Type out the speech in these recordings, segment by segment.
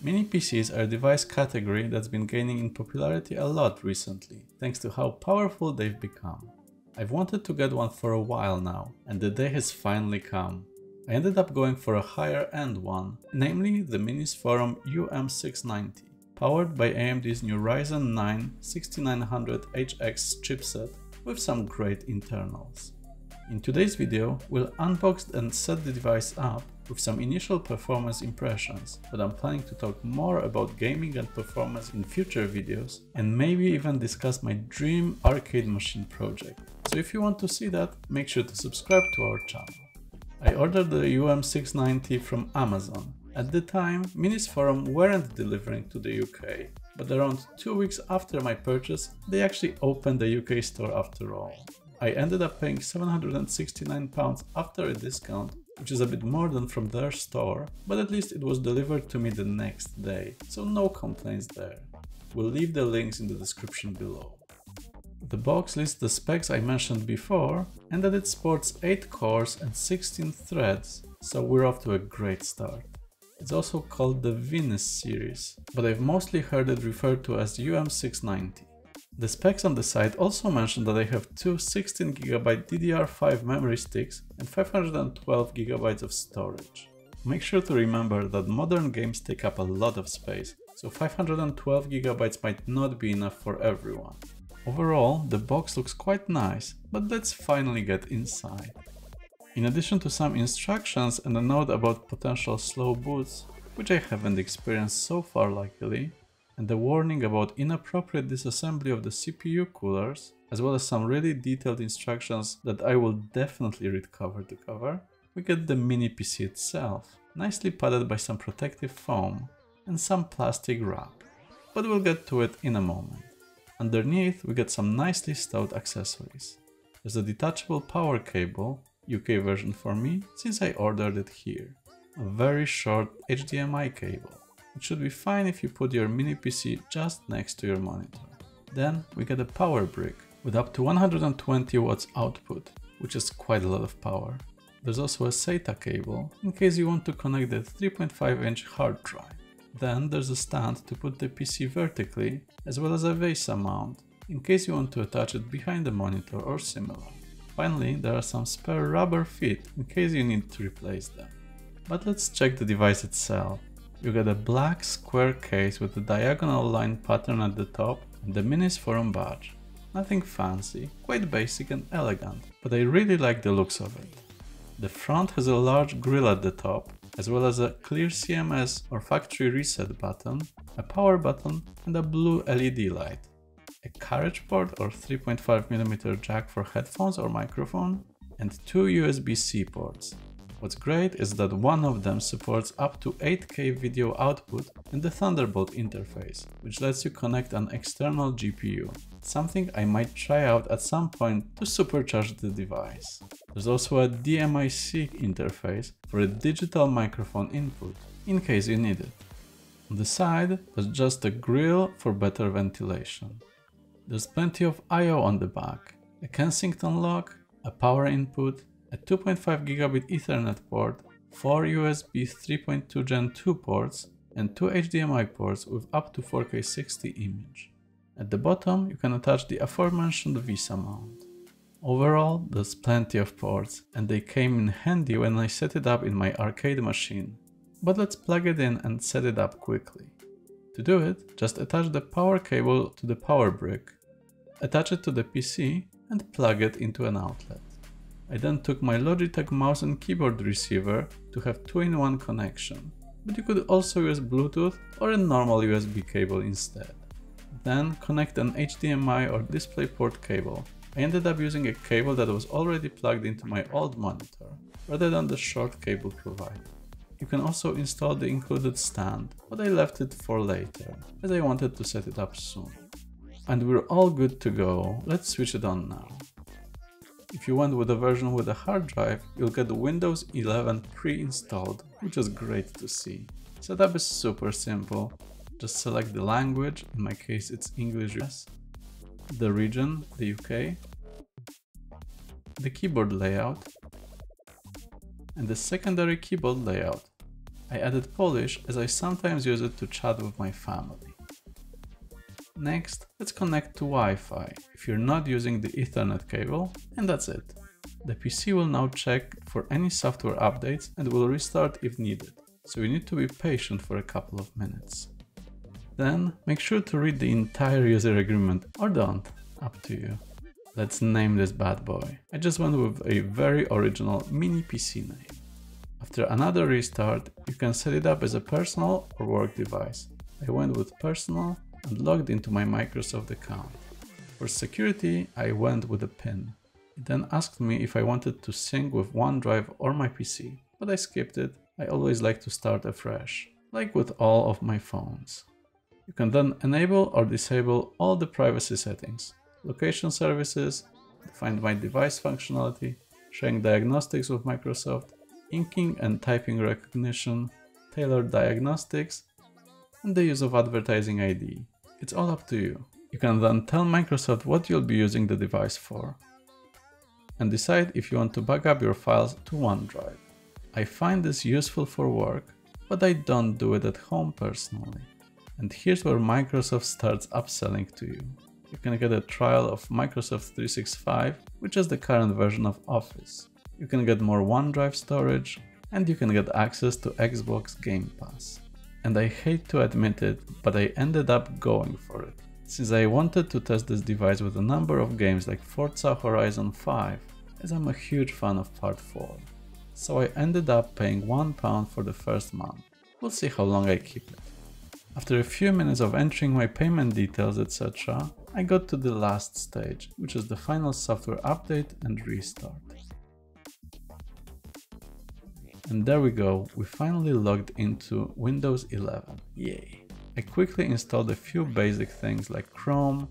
Mini PCs are a device category that's been gaining in popularity a lot recently, thanks to how powerful they've become. I've wanted to get one for a while now, and the day has finally come. I ended up going for a higher end one, namely the Minisforum UM690, powered by AMD's new Ryzen 9 6900HX chipset with some great internals. In today's video, we'll unbox and set the device up with some initial performance impressions, but I'm planning to talk more about gaming and performance in future videos and maybe even discuss my dream arcade machine project. So if you want to see that, make sure to subscribe to our channel. I ordered the UM690 from Amazon. At the time, Minisforum weren't delivering to the UK, but around 2 weeks after my purchase, they actually opened the UK store after all. I ended up paying £769 after a discount, which is a bit more than from their store, but at least it was delivered to me the next day, so no complaints there. We'll leave the links in the description below. The box lists the specs I mentioned before, and that it sports 8 cores and 16 threads, so we're off to a great start. It's also called the Venus series, but I've mostly heard it referred to as UM690. The specs on the site also mention that I have two 16GB DDR5 memory sticks and 512GB of storage. Make sure to remember that modern games take up a lot of space, so 512GB might not be enough for everyone. Overall, the box looks quite nice, but let's finally get inside. In addition to some instructions and a note about potential slow boots, which I haven't experienced so far luckily, and a warning about inappropriate disassembly of the CPU coolers, as well as some really detailed instructions that I will definitely read cover to cover, we get the mini PC itself, nicely padded by some protective foam and some plastic wrap, but we'll get to it in a moment. Underneath we get some nicely stowed accessories. There's a detachable power cable, UK version for me since I ordered it here, a very short HDMI cable. It should be fine if you put your mini PC just next to your monitor. Then we get a power brick with up to 120 watts output, which is quite a lot of power. There's also a SATA cable in case you want to connect the 3.5-inch hard drive. Then there's a stand to put the PC vertically, as well as a VESA mount in case you want to attach it behind the monitor or similar. Finally, there are some spare rubber feet in case you need to replace them. But let's check the device itself. You get a black square case with a diagonal line pattern at the top and the Minisforum badge. Nothing fancy, quite basic and elegant, but I really like the looks of it. The front has a large grille at the top, as well as a clear CMS or factory reset button, a power button and a blue LED light. A carriage port or 3.5mm jack for headphones or microphone, and two USB-C ports. What's great is that one of them supports up to 8K video output and the Thunderbolt interface, which lets you connect an external GPU, something I might try out at some point to supercharge the device. There's also a DMI-C interface for a digital microphone input, in case you need it. On the side, there's just a grill for better ventilation. There's plenty of I/O on the back, a Kensington lock, a power input, a 2.5GB Ethernet port, 4 USB 3.2 Gen 2 ports, and 2 HDMI ports with up to 4K 60 image. At the bottom you can attach the aforementioned VESA mount. Overall, there's plenty of ports, and they came in handy when I set it up in my arcade machine. But let's plug it in and set it up quickly. To do it, just attach the power cable to the power brick, attach it to the PC and plug it into an outlet. I then took my Logitech mouse and keyboard receiver to have 2-in-1 connection, but you could also use Bluetooth or a normal USB cable instead. Then connect an HDMI or DisplayPort cable. I ended up using a cable that was already plugged into my old monitor, rather than the short cable provided. You can also install the included stand, but I left it for later, as I wanted to set it up soon. And we're all good to go, let's switch it on now. If you went with a version with a hard drive, you'll get Windows 11 pre-installed, which is great to see. Setup is super simple. Just select the language, in my case it's English US, the region, the UK, the keyboard layout, and the secondary keyboard layout. I added Polish as I sometimes use it to chat with my family. Next, let's connect to Wi-Fi if you're not using the Ethernet cable, and that's it. The PC will now check for any software updates and will restart if needed, so you need to be patient for a couple of minutes. Then, make sure to read the entire user agreement, or don't, up to you. Let's name this bad boy. I just went with a very original mini PC name. After another restart, you can set it up as a personal or work device. I went with personal and logged into my Microsoft account. For security, I went with a PIN. It then asked me if I wanted to sync with OneDrive or my PC, but I skipped it. I always like to start afresh, like with all of my phones. You can then enable or disable all the privacy settings, location services, find my device functionality, sharing diagnostics with Microsoft, inking and typing recognition, tailored diagnostics, and the use of advertising ID. It's all up to you. You can then tell Microsoft what you'll be using the device for, and decide if you want to back up your files to OneDrive. I find this useful for work, but I don't do it at home personally. And here's where Microsoft starts upselling to you. You can get a trial of Microsoft 365, which is the current version of Office. You can get more OneDrive storage, and you can get access to Xbox Game Pass. And I hate to admit it, but I ended up going for it, since I wanted to test this device with a number of games like Forza Horizon 5, as I'm a huge fan of Part 4. So I ended up paying £1 for the first month. We'll see how long I keep it. After a few minutes of entering my payment details, etc., I got to the last stage, which is the final software update and restart. And there we go, we finally logged into Windows 11, yay! I quickly installed a few basic things like Chrome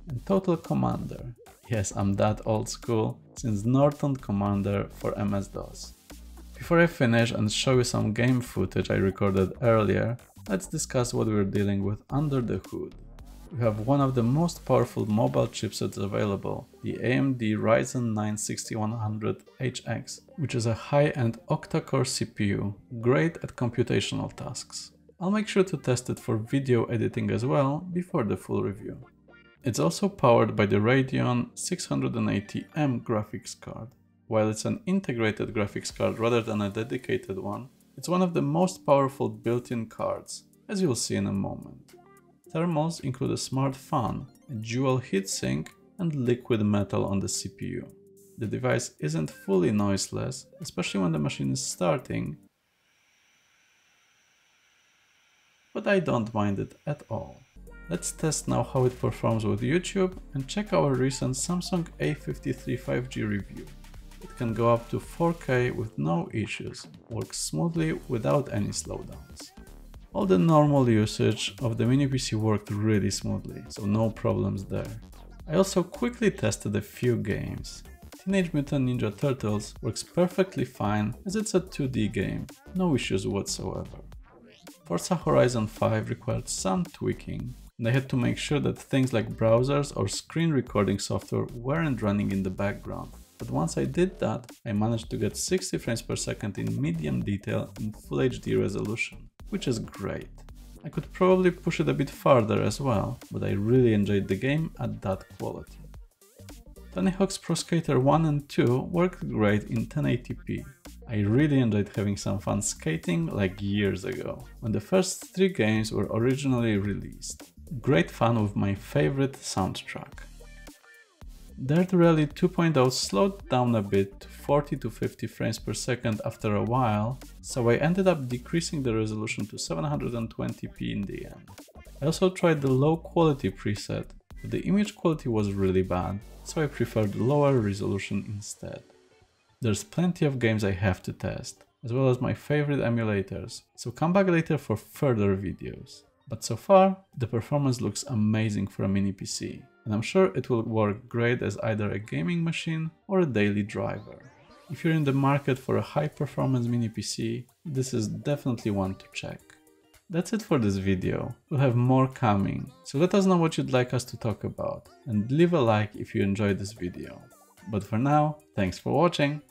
and Total Commander. Yes, I'm that old school, since Norton Commander for MS-DOS. Before I finish and show you some game footage I recorded earlier, let's discuss what we're dealing with under the hood. We have one of the most powerful mobile chipsets available, the AMD Ryzen 9 6100HX, which is a high-end octa-core CPU, great at computational tasks. I'll make sure to test it for video editing as well before the full review. It's also powered by the Radeon 680M graphics card. While it's an integrated graphics card rather than a dedicated one, it's one of the most powerful built-in cards, as you'll see in a moment. Thermals include a smart fan, a dual heatsink, and liquid metal on the CPU. The device isn't fully noiseless, especially when the machine is starting, but I don't mind it at all. Let's test now how it performs with YouTube and check our recent Samsung A53 5G review. It can go up to 4K with no issues, works smoothly without any slowdowns. All the normal usage of the mini PC worked really smoothly, so no problems there. I also quickly tested a few games. Teenage Mutant Ninja Turtles works perfectly fine as it's a 2D game, no issues whatsoever. Forza Horizon 5 required some tweaking, and I had to make sure that things like browsers or screen recording software weren't running in the background. But once I did that, I managed to get 60 frames per second in medium detail in Full HD resolution, which is great. I could probably push it a bit farther as well, but I really enjoyed the game at that quality. Tony Hawk's Pro Skater 1 and 2 worked great in 1080p. I really enjoyed having some fun skating like years ago, when the first 3 games were originally released. Great fun with my favorite soundtrack. Dirt Rally 2.0 slowed down a bit to 40 to 50 frames per second after a while, so I ended up decreasing the resolution to 720p in the end. I also tried the low quality preset, but the image quality was really bad, so I preferred lower resolution instead. There's plenty of games I have to test, as well as my favorite emulators, so come back later for further videos. But so far, the performance looks amazing for a mini PC, and I'm sure it will work great as either a gaming machine or a daily driver. If you're in the market for a high-performance mini PC, this is definitely one to check. That's it for this video. We'll have more coming, so let us know what you'd like us to talk about, and leave a like if you enjoyed this video. But for now, thanks for watching!